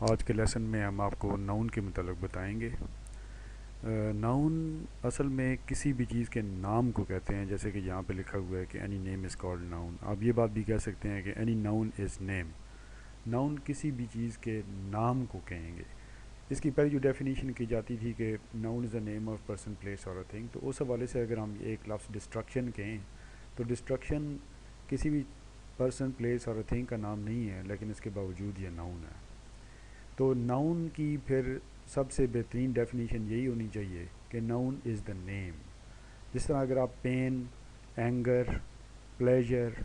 آج کے لیسن میں ہم آپ کو ناؤن کے متعلق بتائیں گے۔ ناؤن اصل میں کسی بھی چیز کے نام کو کہتے ہیں، جیسے کہ یہاں پہ لکھا ہوا ہے کہ any name is called noun. آپ یہ بات بھی کہہ سکتے ہیں کہ any noun is name. Noun کسی بھی چیز کے نام کو کہیں گے۔ اس کی پہلی جو ڈیفینیشن کی جاتی تھی کہ noun is a name of person, place اور اے تھنگ، تو اس حوالے سے اگر ہم ایک لفظ ڈسٹرکشن کہیں تو ڈسٹرکشن کسی بھی پرسن، پلیس اور اے تھنگ کا نام نہیں ہے، لیکن اس کے باوجود یہ ناؤن ہے۔ تو ناؤن کی پھر سب سے بہترین ڈیفینیشن یہی ہونی چاہیے کہ ناؤن از دا نیم۔ جس طرح اگر آپ پین، اینگر، پلیجر،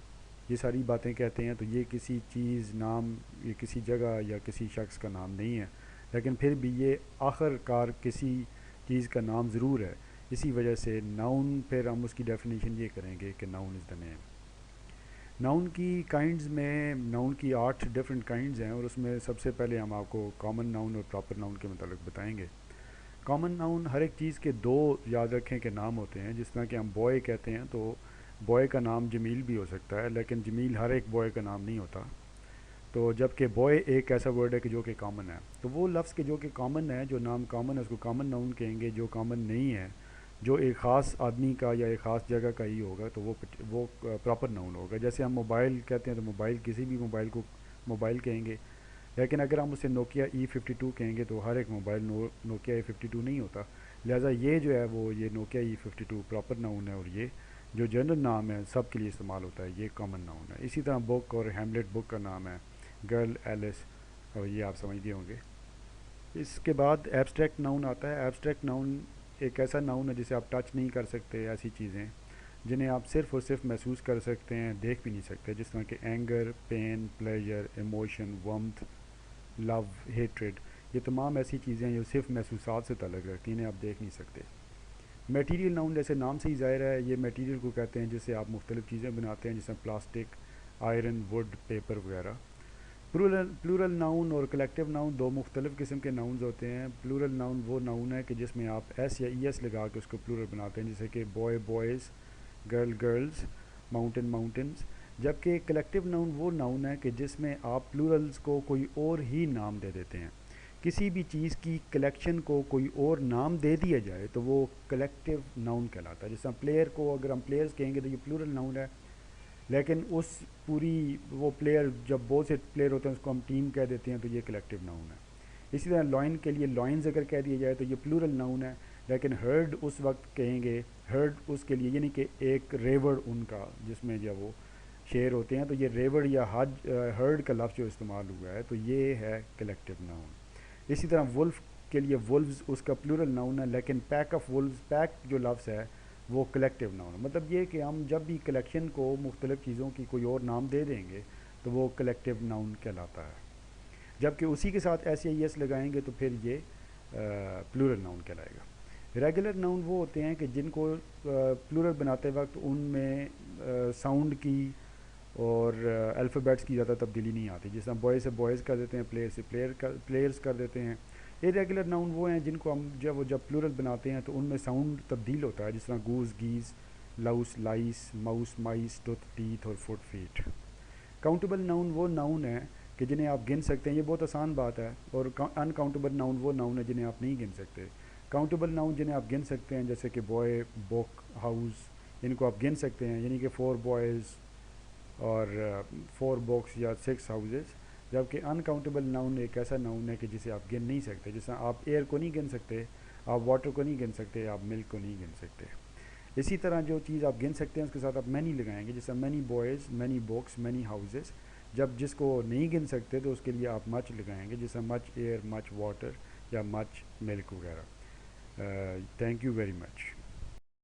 یہ ساری باتیں کہتے ہیں تو یہ کسی چیز، نام، یہ کسی جگہ یا کسی شخص کا نام نہیں ہے، لیکن پھر بھی یہ آخر کار کسی چیز کا نام ضرور ہے۔ اسی وجہ سے ناؤن، پھر ہم اس کی ڈیفینیشن یہ کریں گے کہ ناؤن از دا نیم۔ ناؤن کی کائنڈز میں، ناؤن کی 8 ڈفرینٹ کائنڈز ہیں، اور اس میں سب سے پہلے ہم آپ کو کامن ناؤن اور پراپر ناؤن کے متعلق بتائیں گے۔ کامن ناؤن ہر ایک چیز کے 2 یاد رکھیں کہ نام ہوتے ہیں۔ جس طرح کہ ہم بوائے کہتے ہیں تو بوائے کا نام جمیل بھی ہو سکتا ہے، لیکن جمیل ہر ایک بوائے کا نام نہیں ہوتا۔ تو جب کہ بوائے ایک ایسا ورڈ ہے کہ جو کہ کامن ہے، تو وہ لفظ کے جو کہ کامن ہے، جو نام کامن ہے، اس کو کامن ناؤن کہیں گے۔ جو کامن نہیں ہے، جو ایک خاص آدمی کا یا ایک خاص جگہ کا ہی ہوگا، تو وہ پراپر ناؤن ہوگا۔ جیسے ہم موبائل کہتے ہیں تو موبائل، کسی بھی موبائل کو موبائل کہیں گے، لیکن اگر ہم اسے نوکیا E52 کہیں گے تو ہر ایک موبائل نوکیا E52 نہیں ہوتا۔ لہٰذا یہ جو ہے وہ یہ نوکیا E52 پراپر ناؤن ہے، اور یہ جو جنرل نام ہے سب کے لیے استعمال ہوتا ہے، یہ کامن ناؤن ہے۔ اسی طرح بک اور ہیملیٹ بک کا نام ہے، گرل، ایلس، اور یہ آپ سمجھ گئے ہوں گے۔ اس کے بعد ایبسٹریکٹ ناؤن آتا ہے۔ ایبسٹریکٹ ناؤن ایک ایسا ناؤن ہے جسے آپ ٹچ نہیں کر سکتے، ایسی چیزیں جنہیں آپ صرف اور صرف محسوس کر سکتے ہیں، دیکھ بھی نہیں سکتے، جس طرح کہ اینگر، پین، پلیجر، ایموشن، ومتھ، لو، ہیٹریڈ۔ یہ تمام ایسی چیزیں ہیں جو صرف محسوسات سے تعلق رکھتی ہیں، انہیں آپ دیکھ نہیں سکتے۔ میٹیریل ناؤن جیسے نام سے ہی ظاہر ہے، یہ میٹیریل کو کہتے ہیں جس سے آپ مختلف چیزیں بناتے ہیں، جیسے پلاسٹک، آئرن، وڈ، پیپر وغیرہ۔ پلورل ناؤن اور کلیکٹیو ناؤن 2 مختلف قسم کے ناؤنز ہوتے ہیں۔ پلورل ناؤن وہ ناؤن ہے کہ جس میں آپ ایس یا ای ایس لگا کے اس کو پلورل بناتے ہیں، جیسے کہ boy, boys, girl, girls, mountain, mountains. جبکہ کلیکٹیو ناؤن وہ ناؤن ہے کہ جس میں آپ پلورلز کو کوئی اور ہی نام دے دیتے ہیں۔ کسی بھی چیز کی کلیکشن کو کوئی اور نام دے دیا جائے تو وہ کلیکٹیو ناؤن کہلاتا ہے۔ جس طرح پلیئر کو اگر ہم پلیئرز کہیں گے تو یہ پلورل ناؤن ہے، لیکن اس پوری وہ پلیئر، جب بہت سے پلیئر ہوتے ہیں اس کو ہم ٹیم کہہ دیتے ہیں، تو یہ کلیکٹیو ناؤن ہے۔ اسی طرح لائن کے لیے لائنز اگر کہہ دیا جائے تو یہ پلورل ناؤن ہے، لیکن ہرڈ اس وقت کہیں گے، ہرڈ اس کے لیے، یعنی کہ ایک ریوڑ ان کا، جس میں جب وہ شیر ہوتے ہیں، تو یہ ریوڑ یا ہرڈ کا لفظ جو استعمال ہوا ہے، تو یہ ہے کلیکٹیو ناؤن۔ اسی طرح ولف کے لیے ولفز اس کا پلورل ناؤن ہے، لیکن پیک آف ولفز، پیک جو لفظ ہے وہ کلیکٹیو ناؤن ہے۔ مطلب یہ کہ ہم جب بھی کلیکشن کو مختلف چیزوں کی کوئی اور نام دے دیں گے تو وہ کلیکٹیو ناؤن کہلاتا ہے، جبکہ اسی کے ساتھ ایس یا ای ایس لگائیں گے تو پھر یہ پلورل ناؤن کہلائے گا۔ ریگولر ناؤن وہ ہوتے ہیں کہ جن کو پلورل بناتے وقت ان میں ساؤنڈ کی اور الفابیٹس کی زیادہ تبدیلی نہیں آتی، جس طرح بوائے سے بوائز کر دیتے ہیں، پلیئر سے پلیئرز کر دیتے ہیں۔ ریگولر ناؤن وہ ہیں جن کو ہم جب پلورل بناتے ہیں تو ان میں ساؤنڈ تبدیل ہوتا ہے، جس طرح goes, gaze, Laos, لائس، mouse, mice, tooth, teeth اور فٹ، فیٹ۔ کاؤنٹیبل ناؤن وہ ناؤن ہیں کہ جنہیں آپ گن سکتے ہیں، یہ بہت آسان بات ہے، اور ان کاؤنٹیبل ناؤن وہ ناؤن ہیں جنہیں آپ نہیں گن سکتے۔ کاؤنٹیبل ناؤن جنہیں آپ گن سکتے ہیں، جیسے کہ بوائے، بک، ہاؤس، ان کو آپ گن سکتے ہیں، یعنی کہ 4 بوائز اور 4 بکس یا 6 ہاؤسز۔ جبکہ ان کاؤنٹیبل ناؤن ایک ایسا ناؤن ہے کہ جسے آپ گن نہیں سکتے، جیسے آپ ایئر کو نہیں گن سکتے، آپ واٹر کو نہیں گن سکتے، آپ ملک کو نہیں گن سکتے۔ اسی طرح جو چیز آپ گن سکتے ہیں اس کے ساتھ آپ مینی لگائیں گے، جیسے many boys, many books, many houses. جب جس کو نہیں گن سکتے تو اس کے لیے آپ مچ لگائیں گے، جیسے مچ ایئر، مچ واٹر یا مچ ملک وغیرہ۔ Thank you very much.